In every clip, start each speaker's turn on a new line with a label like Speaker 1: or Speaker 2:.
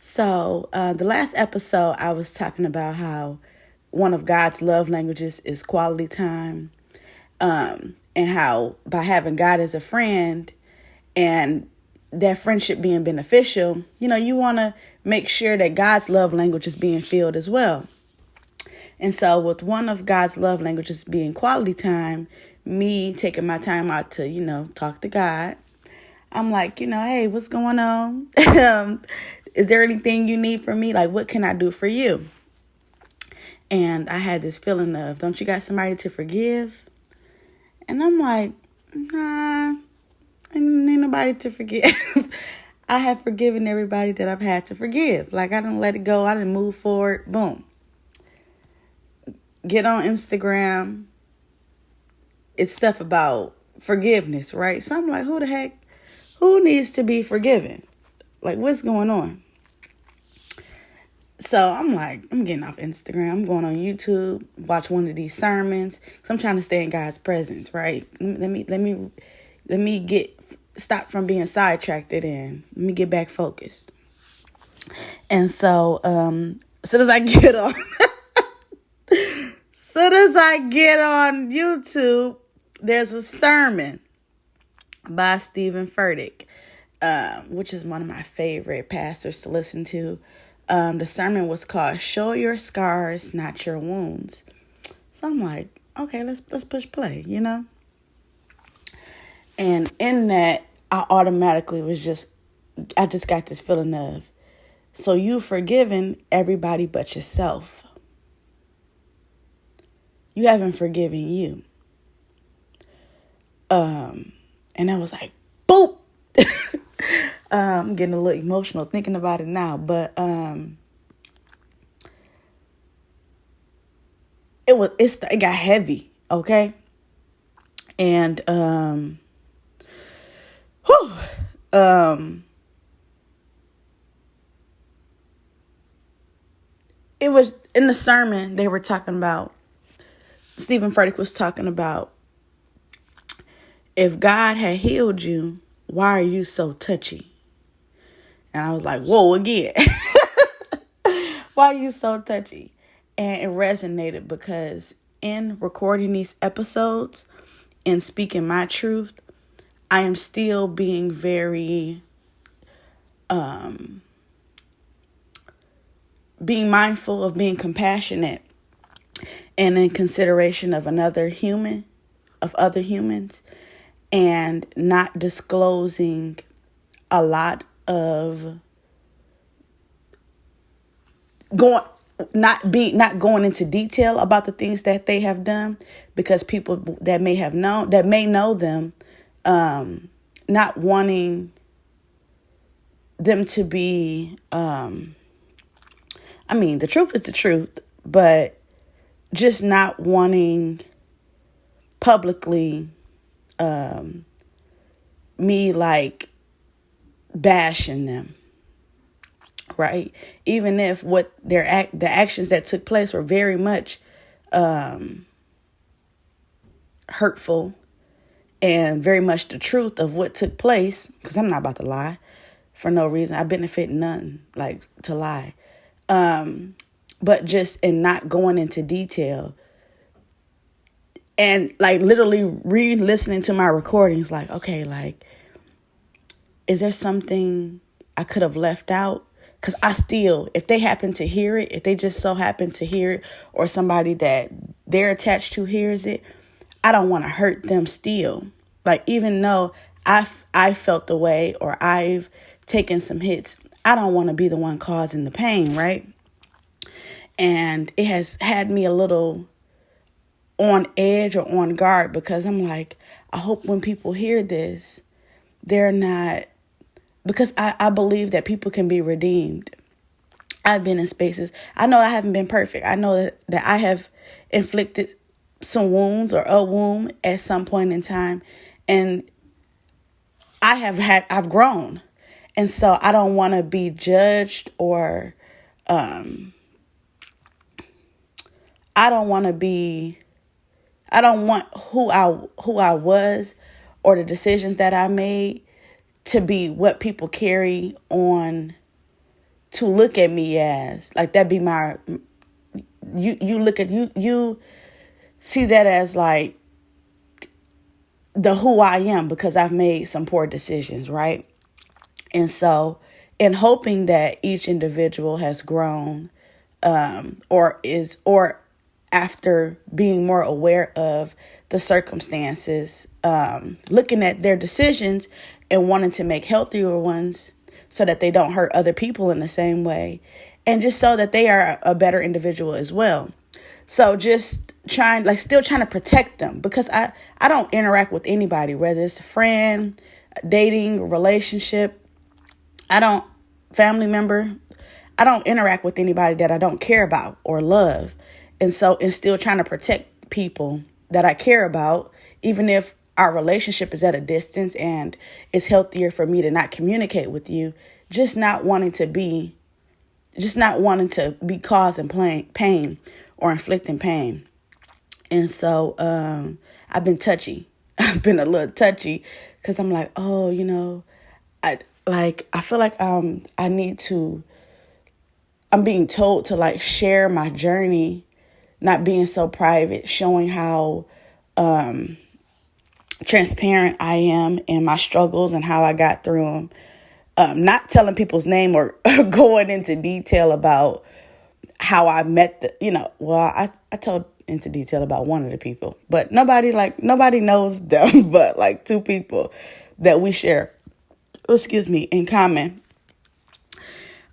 Speaker 1: So, the last episode, I was talking about how one of God's love languages is quality time, and how by having God as a friend and that friendship being beneficial, you want to make sure that God's love language is being filled as well. And so with one of God's love languages being quality time, me taking my time out to, talk to God, I'm like, hey, what's going on? Is there anything you need from me? Like, what can I do for you? And I had this feeling of, don't you got somebody to forgive? And I'm like, nah, ain't nobody to forgive. I have forgiven everybody that I've had to forgive. Like, I didn't let it go. I didn't move forward. Boom. Get on Instagram. It's stuff about forgiveness, right? So I'm like, who needs to be forgiven? Like, what's going on? So I'm like, I'm getting off Instagram. I'm going on YouTube, watch one of these sermons. So I'm trying to stay in God's presence, right? Let me stop from being sidetracked and let me get back focused. And so, as soon as I get on, YouTube, there's a sermon by Stephen Furtick, which is one of my favorite pastors to listen to. The sermon was called "Show Your Scars, Not Your Wounds." So I'm like, okay, let's push play, And in that, I automatically I just got this feeling of, so you've forgiven everybody but yourself. You haven't forgiven you. And I was like, boop. I'm getting a little emotional thinking about it now, but it got heavy, okay? And it was in the sermon they were talking about. Stephen Furtick was talking about, if God had healed you, why are you so touchy? And I was like, whoa, again. Why are you so touchy? And it resonated because in recording these episodes and speaking my truth, I am still being very, being mindful of being compassionate and in consideration of other humans, and not disclosing a lot of not going into detail about the things that they have done, because people that may know them, not wanting them to be, the truth is the truth, but just not wanting publicly me like bashing them, right? Even if what the actions that took place were very much hurtful and very much the truth of what took place, because I'm not about to lie for no reason. I benefit none like to lie, but just in not going into detail. And like literally re-listening to my recordings, like, okay, like, is there something I could have left out? Because if they happen to hear it, if they just so happen to hear it, or somebody that they're attached to hears it, I don't want to hurt them still. Like, even though I felt the way, or I've taken some hits, I don't want to be the one causing the pain, right? And it has had me a little on edge or on guard, because I'm like, I hope when people hear this, they're not, because I believe that people can be redeemed. I've been in spaces. I know I haven't been perfect. I know that I have inflicted some wounds or a wound at some point in time, and I've grown. And so I don't want to be judged, or I don't want who I was or the decisions that I made to be what people carry on to look at me as like that be my, you look at you see that as like the who I am because I've made some poor decisions, right? And so in hoping that each individual has grown, or after being more aware of the circumstances, looking at their decisions and wanting to make healthier ones so that they don't hurt other people in the same way, and just so that they are a better individual as well. So just still trying to protect them, because I don't interact with anybody, whether it's a friend, dating, relationship. Family member. I don't interact with anybody that I don't care about or love. And still trying to protect people that I care about, even if our relationship is at a distance and it's healthier for me to not communicate with you, just not wanting to be causing pain or inflicting pain. And so I've been touchy. I've been a little touchy because I'm like, I feel like I'm being told to like share my journey, not being so private, showing how transparent I am in my struggles and how I got through them. Not telling people's name or going into detail about how I met I told into detail about one of the people, but nobody knows them but like two people that we share, in common.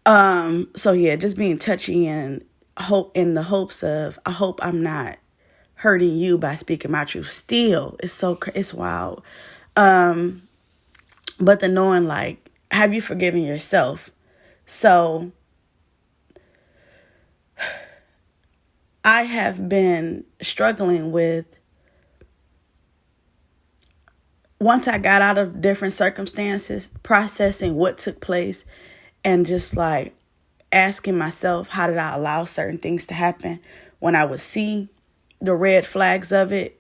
Speaker 1: So yeah, just being touchy and hope in the hopes of, I hope I'm not hurting you by speaking my truth. Still, it's wild. But the knowing, like, have you forgiven yourself? So I have been struggling with, once I got out of different circumstances, processing what took place and just like asking myself, how did I allow certain things to happen when I would see the red flags of it?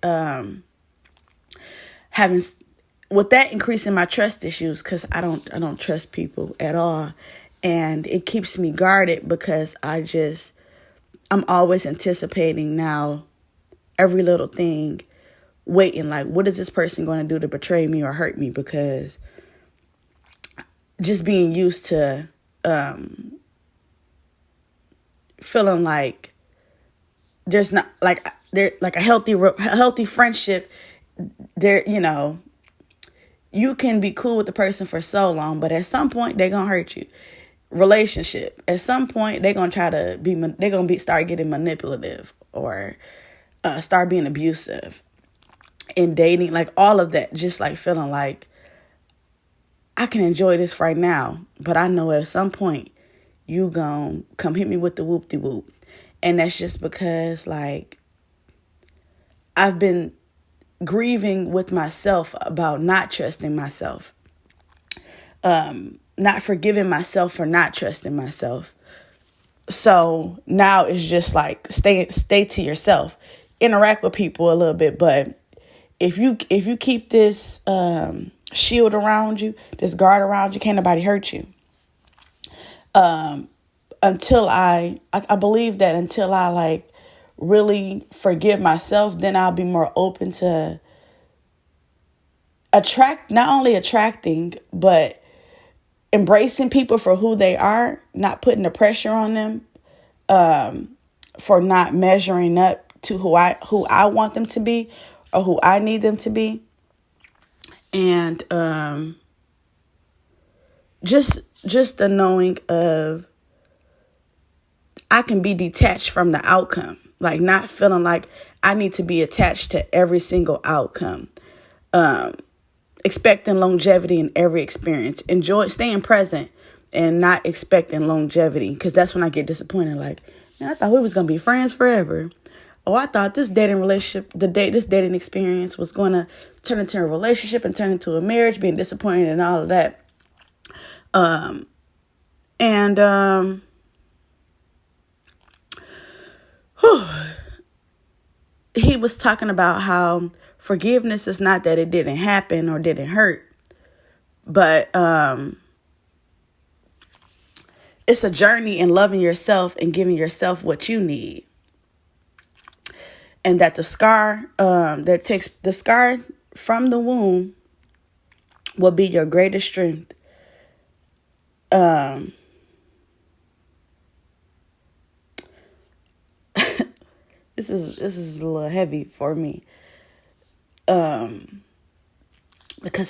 Speaker 1: With that increasing my trust issues, because I don't trust people at all. And it keeps me guarded because I'm always anticipating now every little thing, waiting like, what is this person going to do to betray me or hurt me? Because just being used to feeling like there's not like a healthy friendship there, you can be cool with the person for so long, but at some point they're gonna hurt you. Relationship, at some point they're gonna start getting manipulative or start being abusive. In dating, like all of that, just like feeling like I can enjoy this right now, but I know at some point you gon' come hit me with the whoop-de-whoop. And that's just because like I've been grieving with myself about not trusting myself, not forgiving myself for not trusting myself. So now it's just like stay to yourself, interact with people a little bit, but if you keep this shield around you, this guard around you, can't nobody hurt you. Until I believe that until I like really forgive myself, then I'll be more open to not only attracting, but embracing people for who they are, not putting the pressure on them for not measuring up to who I want them to be or who I need them to be. And just the knowing of I can be detached from the outcome, like not feeling like I need to be attached to every single outcome. Expecting longevity in every experience, staying present and not expecting longevity, because that's when I get disappointed. Like, man, I thought we was gonna be friends forever. Oh, I thought this dating experience was going to turn into a relationship and turn into a marriage, being disappointed and all of that. He was talking about how forgiveness is not that it didn't happen or didn't hurt, but it's a journey in loving yourself and giving yourself what you need. And that the scar, that takes the scar from the womb will be your greatest strength. This is a little heavy for me. Because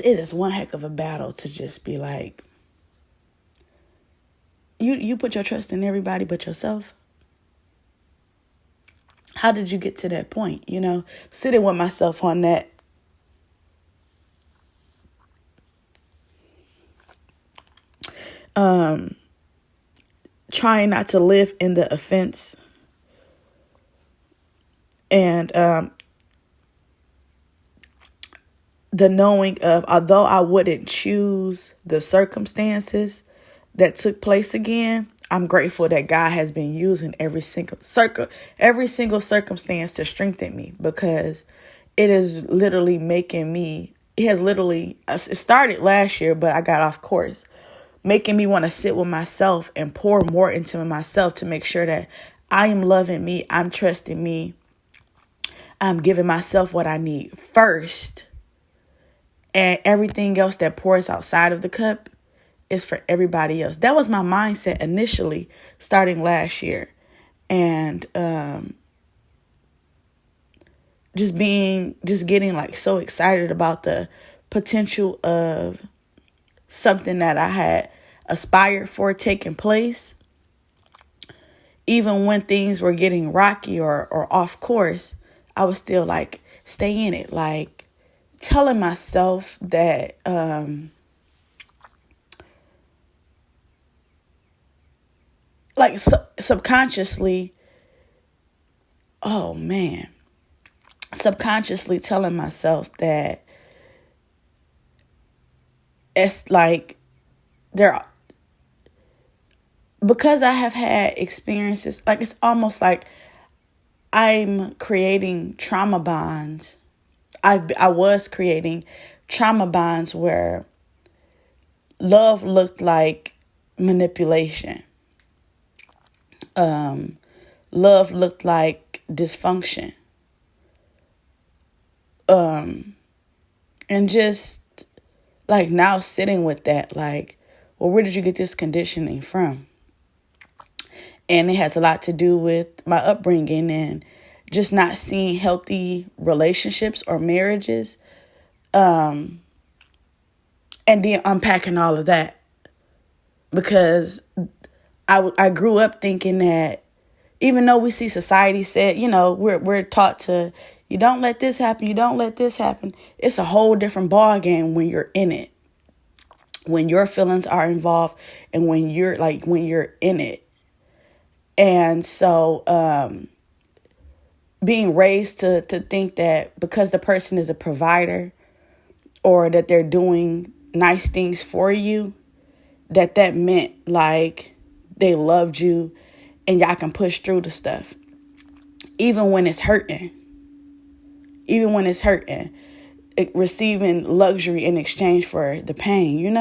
Speaker 1: it is one heck of a battle to just be like, you put your trust in everybody but yourself. How did you get to that point? Sitting with myself on that. Trying not to live in the offense. And the knowing of, although I wouldn't choose the circumstances that took place again, I'm grateful that God has been using every single circumstance to strengthen me, because it is literally making me, it started last year, but I got off course, making me want to sit with myself and pour more into myself to make sure that I am loving me, I'm trusting me, I'm giving myself what I need first. And everything else that pours outside of the cup is for everybody else. That was my mindset initially starting last year. And just getting like so excited about the potential of something that I had aspired for taking place. Even when things were getting rocky or off course, I was still like, stay in it. Like telling myself that subconsciously, subconsciously telling myself that it's like because I have had experiences, like it's almost like I'm creating trauma bonds. I was creating trauma bonds where love looked like manipulation. Love looked like dysfunction. And just like now sitting with that, like, well, where did you get this conditioning from? And it has a lot to do with my upbringing and just not seeing healthy relationships or marriages. And then unpacking all of that. Because I grew up thinking that even though we see society said, we're taught to, you don't let this happen, you don't let this happen. It's a whole different ball game when you're in it. When your feelings are involved and when you're in it. And so being raised to think that because the person is a provider or that they're doing nice things for you, that meant like they loved you and y'all can push through the stuff. Even when it's hurting. Receiving luxury in exchange for the pain,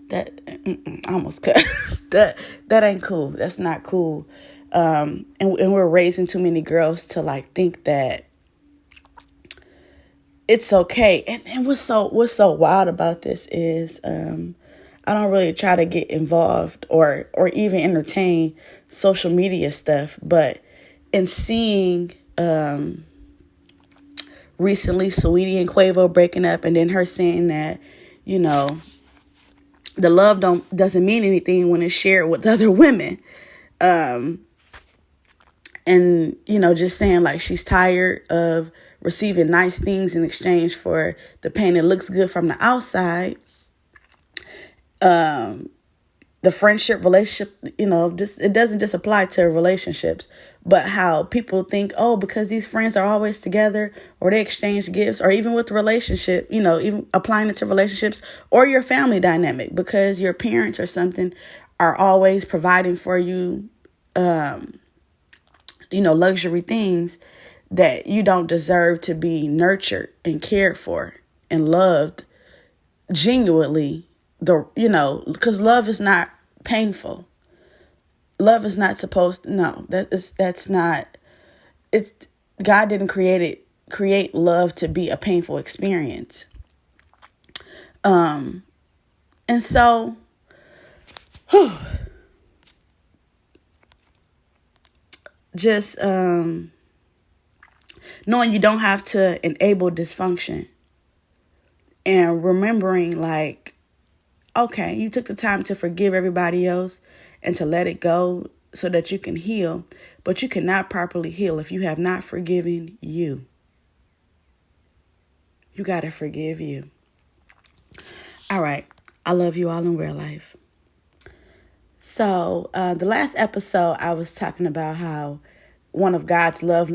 Speaker 1: that I almost cussed. that ain't cool. That's not cool. And we're raising too many girls to like think that it's okay. And what's so wild about this is I don't really try to get involved or even entertain social media stuff, but in seeing recently Saweetie and Quavo breaking up, and then her saying that, the love doesn't mean anything when it's shared with other women. And, just saying like she's tired of receiving nice things in exchange for the pain that looks good from the outside. The friendship, relationship, it doesn't just apply to relationships, but how people think, oh, because these friends are always together or they exchange gifts, or even with the relationship, even applying it to relationships or your family dynamic, because your parents or something are always providing for you, luxury things, that you don't deserve to be nurtured and cared for and loved genuinely. Because love is not painful. Love is not supposed to, no, that's not, it's, God didn't create love to be a painful experience. And so, just knowing you don't have to enable dysfunction, and remembering like, okay, you took the time to forgive everybody else and to let it go so that you can heal, but you cannot properly heal if you have not forgiven you. You got to forgive you. All right. I love you all in real life. So the last episode, I was talking about how one of God's love